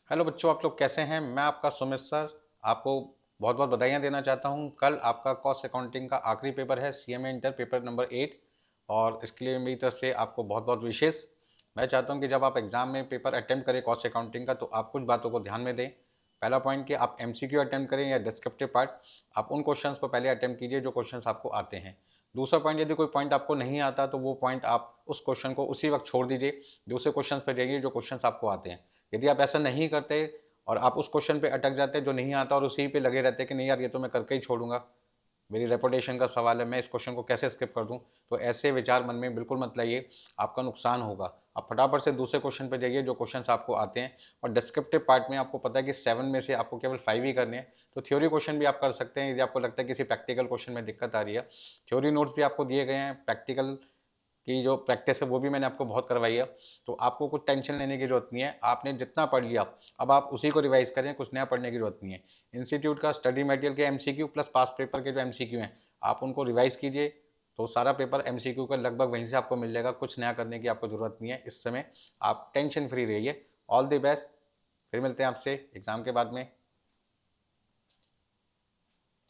Hello बच्चों, आप लोग कैसे हैं? मैं आपका सुमित सर आपको बहुत बहुत बधाइयाँ देना चाहता हूँ। कल आपका कॉस्ट अकाउंटिंग का आखिरी पेपर है, सीएमए इंटर पेपर नंबर 8, और इसके लिए मेरी तरफ से आपको बहुत बहुत विशेष। मैं चाहता हूँ कि जब आप एग्ज़ाम में पेपर अटेम्प्ट करें कॉस्ट अकाउंटिंग का, तो आप कुछ बातों को ध्यान में दें। पहला पॉइंट कि आप एमसीक्यू अटेम्प्ट करें या डिस्क्रिप्टिव पार्ट, आप उन क्वेश्चंस को पहले अटेम्प्ट कीजिए जो क्वेश्चंस आपको आते हैं। दूसरा पॉइंट, यदि कोई पॉइंट आपको नहीं आता तो वो पॉइंट आप उस क्वेश्चन को उसी वक्त छोड़ दीजिए, दूसरे क्वेश्चंस पर जाइए जो क्वेश्चंस आपको आते हैं। यदि आप ऐसा नहीं करते और आप उस क्वेश्चन पे अटक जाते हैं जो नहीं आता और उसी पे लगे रहते हैं कि नहीं यार, ये तो मैं करके ही छोड़ूंगा, मेरी रेपुटेशन का सवाल है, मैं इस क्वेश्चन को कैसे स्किप कर दूं, तो ऐसे विचार मन में बिल्कुल मत लाइए, आपका नुकसान होगा। आप फटाफट से दूसरे क्वेश्चन पे जाइए जो क्वेश्चंस आपको आते हैं। और डिस्क्रिप्टिव पार्ट में आपको पता है कि 7 में से आपको केवल 5 ही करने हैं, तो थ्योरी क्वेश्चन भी आप कर सकते हैं। यदि आपको लगता है किसी प्रैक्टिकल क्वेश्चन में दिक्कत आ रही है, थ्योरी नोट्स भी आपको दिए गए हैं। प्रैक्टिकल की जो प्रैक्टिस है वो भी मैंने आपको बहुत करवाई है, तो आपको कुछ टेंशन लेने की ज़रूरत नहीं है। आपने जितना पढ़ लिया, अब आप उसी को रिवाइज़ करें, कुछ नया पढ़ने की ज़रूरत नहीं है। इंस्टीट्यूट का स्टडी मटेरियल के एमसीक्यू प्लस पास्ट पेपर के जो एमसीक्यू हैं, आप उनको रिवाइज़ कीजिए, तो सारा पेपर एमसीक्यू का लगभग वहीं से आपको मिल जाएगा। कुछ नया करने की आपको ज़रूरत नहीं है इस समय, आप टेंशन फ्री रहिए। ऑल द बेस्ट, फिर मिलते हैं आपसे एग्ज़ाम के बाद में।